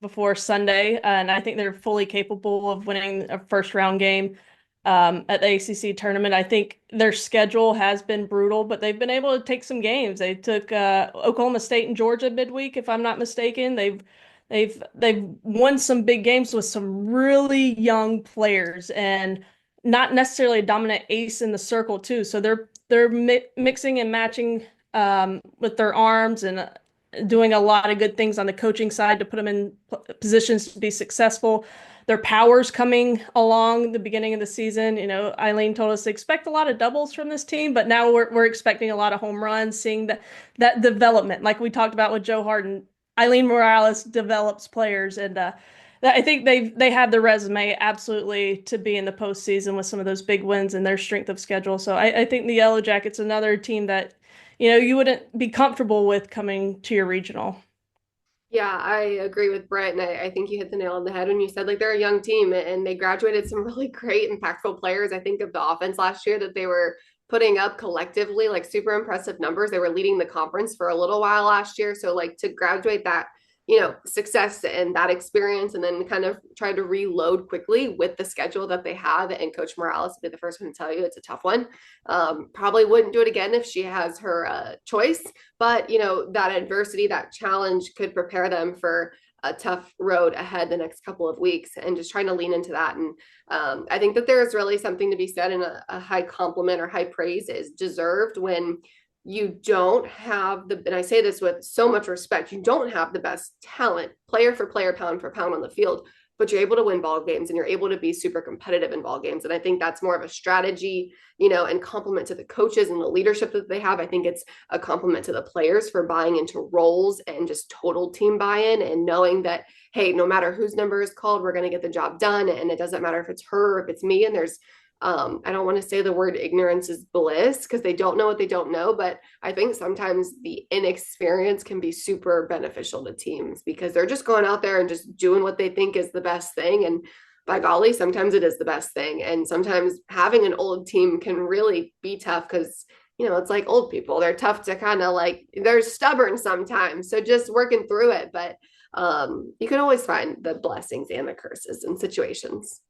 before Sunday, and I think they're fully capable of winning a first round game at the ACC tournament. I think their schedule has been brutal, but they've been able to take some games. They took Oklahoma State and Georgia midweek, if I'm not mistaken. They've won some big games with some really young players and not necessarily a dominant ace in the circle too. So they're mixing and matching with their arms and doing a lot of good things on the coaching side to put them in positions to be successful. Their power's coming along the beginning of the season. Eileen told us to expect a lot of doubles from this team, but now we're expecting a lot of home runs, seeing that development, like we talked about with Joe Harden. Eileen Morales develops players, and I think they have the resume absolutely to be in the postseason with some of those big wins and their strength of schedule. So I think the Yellow Jackets, another team that you wouldn't be comfortable with coming to your regional.
Yeah, I agree with Brett, and I think you hit the nail on the head when you said like they're a young team and they graduated some really great, impactful players. I think of the offense last year that they were putting up collectively like super impressive numbers. They were leading the conference for a little while last year, so like to graduate that success and that experience and then kind of try to reload quickly with the schedule that they have, and Coach Morales will be the first one to tell you it's a tough one. Probably wouldn't do it again if she has her choice, but that adversity, that challenge could prepare them for a tough road ahead the next couple of weeks, and just trying to lean into that. And I think that there's really something to be said, and a high compliment or high praise is deserved when you don't have and I say this with so much respect, you don't have the best talent, player for player, pound for pound on the field, but you're able to win ball games and you're able to be super competitive in ball games. And I think that's more of a strategy, and compliment to the coaches and the leadership that they have. I think it's a compliment to the players for buying into roles and just total team buy-in and knowing that, hey, no matter whose number is called, we're going to get the job done. And it doesn't matter if it's her or if it's me. And there's I don't want to say the word ignorance is bliss because they don't know what they don't know, but I think sometimes the inexperience can be super beneficial to teams because they're just going out there and just doing what they think is the best thing. And by golly, sometimes it is the best thing. And sometimes having an old team can really be tough because, it's like old people. They're tough to kind of like, they're stubborn sometimes. So just working through it. But you can always find the blessings and the curses in situations.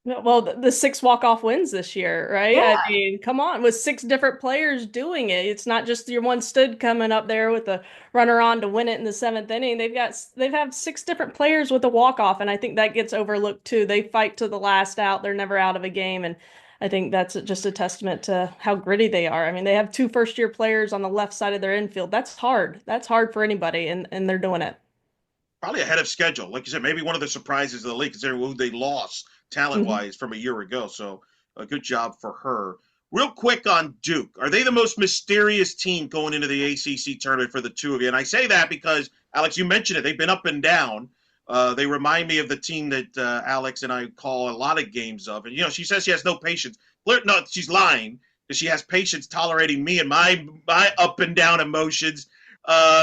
Well, the six walk-off wins this year, right? I
Yeah.
mean, come on, with six different players doing it. It's not just your one stud coming up there with a runner on to win it in the seventh inning. They've had six different players with a walk-off, and I think that gets overlooked too. They fight to the last out. They're never out of a game, and I think that's just a testament to how gritty they are. I mean, they have two first-year players on the left side of their infield. That's hard. That's hard for anybody, and they're doing it.
Probably ahead of schedule. Like you said, maybe one of the surprises of the league, considering who they lost talent
Mhm.
wise from a year ago. So a good job for her. Real quick on Duke. Are they the most mysterious team going into the ACC tournament for the two of you? And I say that because, Alex, you mentioned it. They've been up and down. They remind me of the team that Alex and I call a lot of games of. And, she says she has no patience. No, she's lying because she has patience tolerating me and my up and down emotions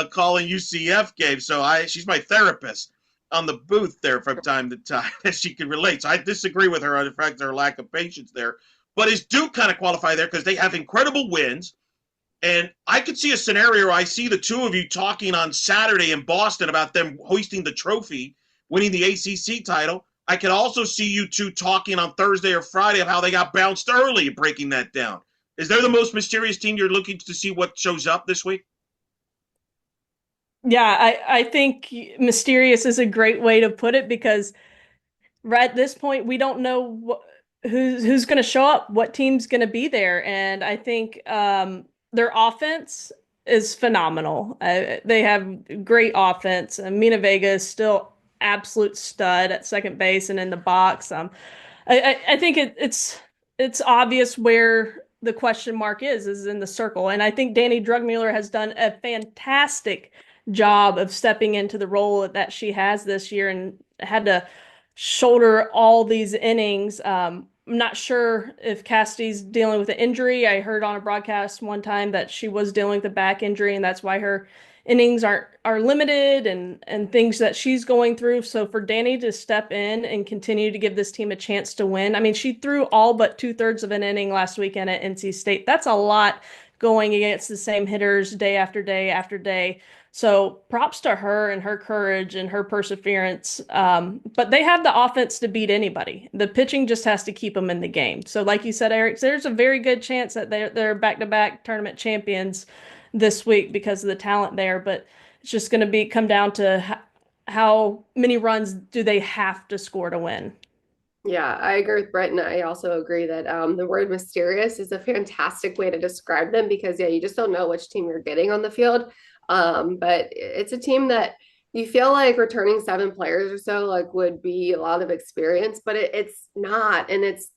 calling UCF games. So she's my therapist on the booth there from time to time that she can relate. So I disagree with her on the fact her lack of patience there. But is Duke kind of qualify there because they have incredible wins? And I could see a scenario where I see the two of you talking on Saturday in Boston about them hoisting the trophy, winning the ACC title. I could also see you two talking on Thursday or Friday of how they got bounced early, breaking that down. Is there the most mysterious team you're looking to see what shows up this week?
Yeah, I think mysterious is a great way to put it because right at this point we don't know who's going to show up, what team's going to be there, and I think their offense is phenomenal. They have great offense. Mina Vega is still absolute stud at second base and in the box. I think it's obvious where the question mark is in the circle, and I think Danny Drugmuller has done a fantastic job of stepping into the role that she has this year and had to shoulder all these innings. I'm not sure if Cassidy's dealing with an injury. I heard on a broadcast one time that she was dealing with a back injury, and that's why her innings are limited and things that she's going through. So for Danny to step in and continue to give this team a chance to win. I mean, she threw all but two-thirds of an inning last weekend at NC State. That's a lot going against the same hitters day after day after day. So props to her and her courage and her perseverance. But they have the offense to beat anybody. The pitching just has to keep them in the game. So like you said, Eric, there's a very good chance that they're back-to-back tournament champions this week because of the talent there. But it's just going to come down to how many runs do they have to score to win.
Yeah, I agree with Brett, and I also agree that the word mysterious is a fantastic way to describe them because, yeah, you just don't know which team you're getting on the field. But it's a team that you feel like returning seven players or so like would be a lot of experience, but it's not, and it's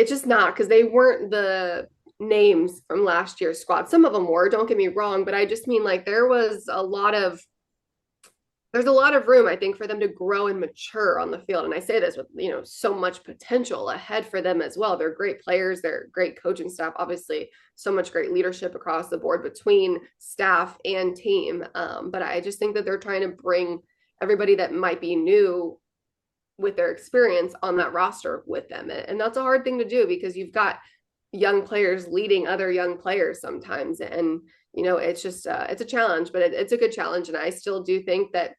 just not because they weren't the names from last year's squad. Some of them were, don't get me wrong, but I just mean like there was a lot of there's a lot of room, I think, for them to grow and mature on the field. And I say this with, so much potential ahead for them as well. They're great players, they're great coaching staff, obviously, so much great leadership across the board between staff and team. But I just think that they're trying to bring everybody that might be new with their experience on that roster with them. And that's a hard thing to do because you've got young players leading other young players sometimes. And, it's just, it's a challenge, but it's a good challenge. And I still do think that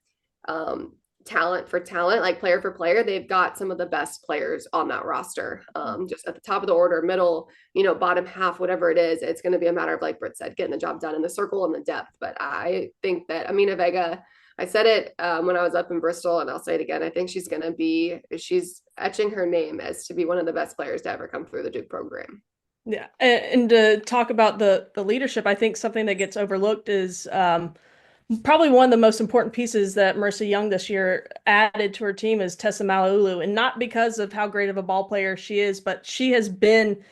talent for talent, like player for player, they've got some of the best players on that roster. Just at the top of the order, middle, bottom half, whatever it is, it's going to be a matter of, like Britt said, getting the job done in the circle and the depth. But I think that Amina Vega, I said it when I was up in Bristol, and I'll say it again. I think she's etching her name as to be one of the best players to ever come through the Duke program.
Yeah, and to talk about the leadership, I think something that gets overlooked is probably one of the most important pieces that Marissa Young this year added to her team is Tessa Malaulu, and not because of how great of a ball player she is, but she has been.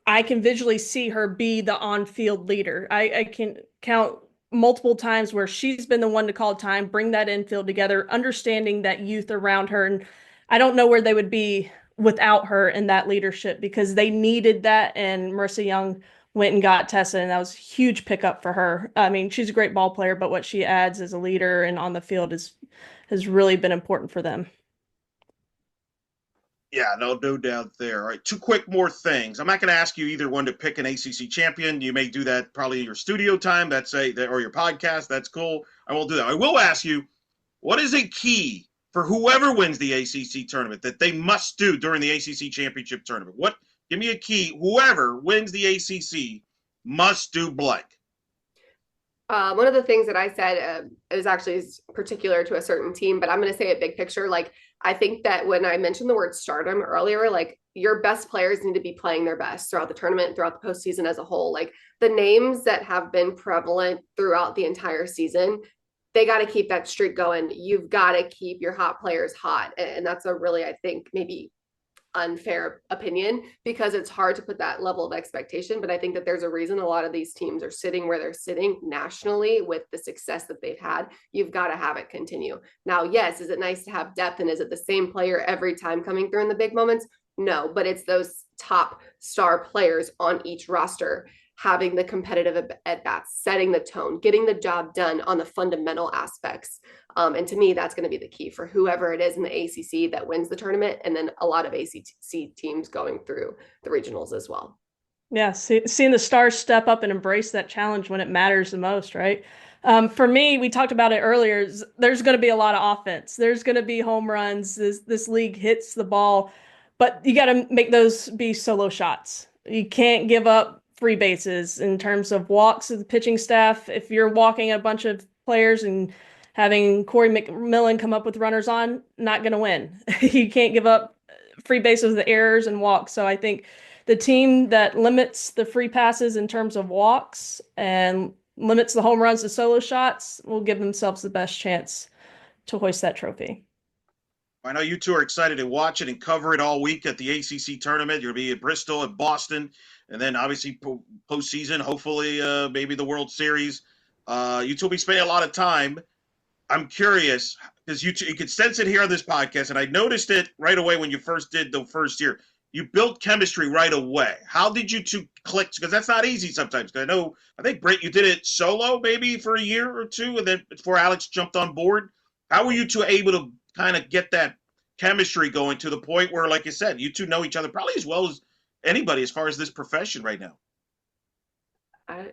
I can visually see her be the on-field leader. I can count multiple times where she's been the one to call time, bring that infield together, understanding that youth around her. And I don't know where they would be without her in that leadership because they needed that. And Marissa Young went and got Tessa, and that was a huge pickup for her. I mean, she's a great ball player, but what she adds as a leader and on the field has really been important for them.
Yeah, no doubt there. All right, two quick more things. I'm not going to ask you either one to pick an ACC champion. You may do that probably in your studio time. Or your podcast. That's cool. I won't do that. I will ask you, what is a key for whoever wins the ACC tournament that they must do during the ACC championship tournament? Give me a key. Whoever wins the ACC must do blank.
One of the things that I said is actually particular to a certain team, but I'm going to say it big picture. Like, I think that when I mentioned the word stardom earlier, like your best players need to be playing their best throughout the tournament, throughout the postseason as a whole. Like the names that have been prevalent throughout the entire season, they got to keep that streak going. You've got to keep your hot players hot. And that's a really, I think, maybe unfair opinion because it's hard to put that level of expectation. But I think that there's a reason a lot of these teams are sitting where they're sitting nationally with the success that they've had. You've got to have it continue. Now, yes, is it nice to have depth and is it the same player every time coming through in the big moments? No, but it's those top star players on each roster having the competitive at bats, setting the tone, getting the job done on the fundamental aspects. And to me, that's going to be the key for whoever it is in the ACC that wins the tournament. And then a lot of ACC teams going through the regionals as well.
Yeah, seeing the stars step up and embrace that challenge when it matters the most, right? For me, we talked about it earlier. There's going to be a lot of offense. There's going to be home runs. This league hits the ball, but you got to make those be solo shots. You can't give up free bases in terms of walks of the pitching staff. If you're walking a bunch of players and having Corey McMillan come up with runners on, not going to win. You can't give up free bases with errors and walks. So I think the team that limits the free passes in terms of walks and limits the home runs to solo shots will give themselves the best chance to hoist that trophy.
I know you two are excited to watch it and cover it all week at the ACC tournament. You'll be at Bristol, at Boston, and then obviously postseason, hopefully maybe the World Series. You two will be spending a lot of time. I'm curious because you could sense it here on this podcast, and I noticed it right away when you first did the first year. You built chemistry right away. How did you two click? Because that's not easy sometimes. I think Britt, you did it solo maybe for a year or two, and then before Alex jumped on board. How were you two able to kind of get that chemistry going to the point where, like you said, you two know each other probably as well as anybody as far as this profession right now?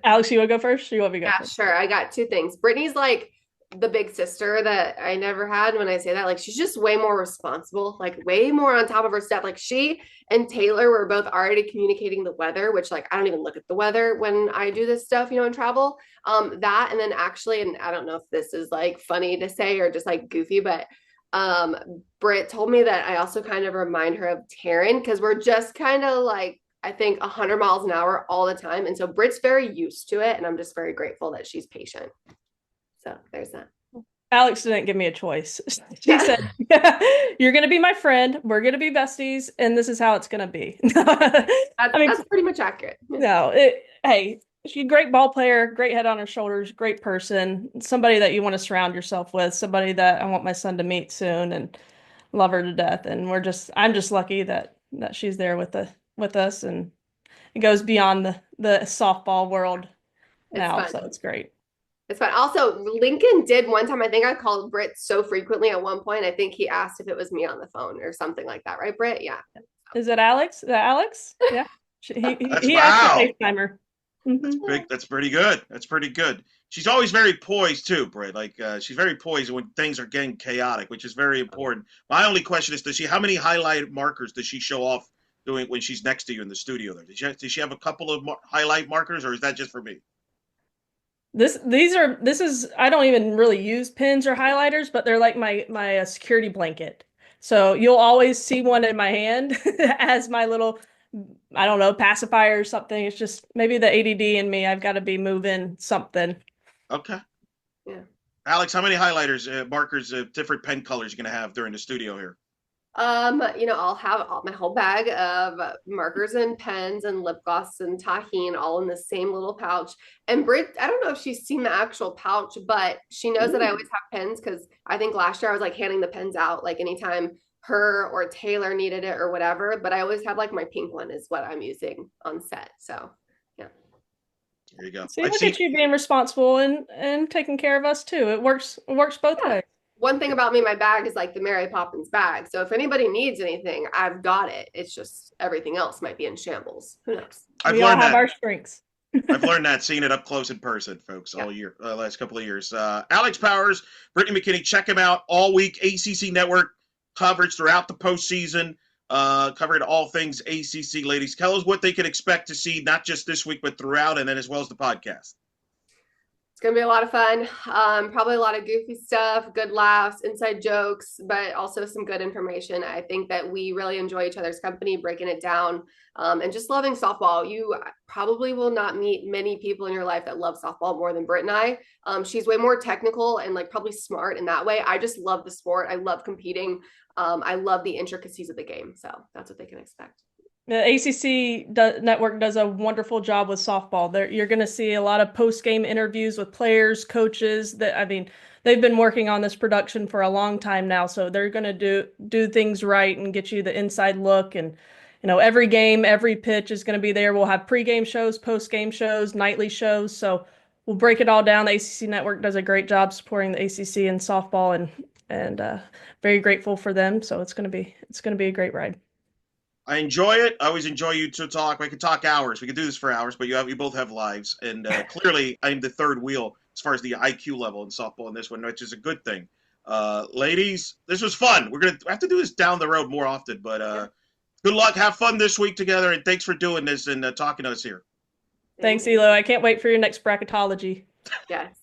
Alex, you want to go first? Or you want me to go
first? Sure. I got two things. Brittany's like the big sister that I never had. When I say that, like she's just way more responsible, like way more on top of her stuff. Like she and Taylor were both already communicating the weather, which like I don't even look at the weather when I do this stuff, and travel. That and then actually, and I don't know if this is like funny to say or just like goofy, but Britt told me that I also kind of remind her of Taryn because we're just kind of like I think 100 miles an hour all the time. And so Britt's very used to it. And I'm just very grateful that she's patient. So there's that.
Alex didn't give me a choice. She said, you're going to be my friend. We're going to be besties. And this is how it's going to be.
That's pretty much accurate.
No, hey, she's a great ball player, great head on her shoulders, great person, somebody that you want to surround yourself with, somebody that I want my son to meet soon and love her to death. And I'm just lucky that she's there with us, and it goes beyond the softball world
It's
now,
fun.
so it's great.
It's fun. Also, Lincoln did one time. I think I called Britt so frequently at one point. I think he asked if it was me on the phone or something like that, right, Britt? Yeah.
Is it Alex? Is that Alex? Yeah.
That's
He asked to
wow.
FaceTime her.
That's
Hmm.
big. That's pretty good. That's pretty good. She's always very poised too, Britt. Like she's very poised when things are getting chaotic, which is very important. My only question is, how many highlight markers does she show off doing when she's next to you in the studio there? Does she have a couple of highlight markers, or is that just for me?
This is I don't even really use pins or highlighters, but they're like my security blanket. So you'll always see one in my hand as my little, I don't know, pacifier or something. It's just maybe the ADD in me. I've got to be moving something.
Okay.
Yeah.
Alex, how many highlighters, markers, different pen colors you gonna have during the studio here?
I'll have my whole bag of markers and pens and lip gloss and tahine all in the same little pouch. And Britt, I don't know if she's seen the actual pouch, but she knows that I always
Ooh.
have pens because I think last year I was like handing the pens out like anytime her or Taylor needed it or whatever. But I always have like my pink one is what I'm using on set. So yeah.
There you go.
See,
I've
look
seen.
at you being responsible and taking care of us too. It works both
Yeah.
ways.
One thing about me, my bag is like the Mary Poppins bag. So if anybody needs anything, I've got it. It's just everything else might be in shambles. Who knows?
I've
We all
learned
have
that.
our strengths.
I've learned that seeing it up close in person, folks,
Yeah.
all year, last couple of years. Alex Powers, Brittany McKinney, check him out all week. ACC Network coverage throughout the postseason, covered all things ACC. Ladies, tell us what they can expect to see, not just this week, but throughout, and then as well as the podcast.
It's gonna be a lot of fun. Probably a lot of goofy stuff, good laughs, inside jokes, but also some good information. I think that we really enjoy each other's company, breaking it down, and just loving softball. You probably will not meet many people in your life that love softball more than Britt and I. She's way more technical and like probably smart in that way. I just love the sport. I love competing. I love the intricacies of the game. So that's what they can expect.
The network does a wonderful job with softball. You're going to see a lot of post-game interviews with players, coaches. They've been working on this production for a long time now, so they're going to do things right and get you the inside look. And every game, every pitch is going to be there. We'll have pre-game shows, post-game shows, nightly shows. So we'll break it all down. The ACC network does a great job supporting the ACC and softball, and very grateful for them. So it's going to be a great ride.
I enjoy it. I always enjoy you to talk. We could talk hours. We could do this for hours, but you both have lives, and clearly I'm the third wheel as far as the IQ level in softball in this one, which is a good thing. Ladies, this was fun. We're gonna have to do this down the road more often, but good luck. Have fun this week together, and thanks for doing this and talking to us here.
Thanks, Elo. I can't wait for your next bracketology.
Yes.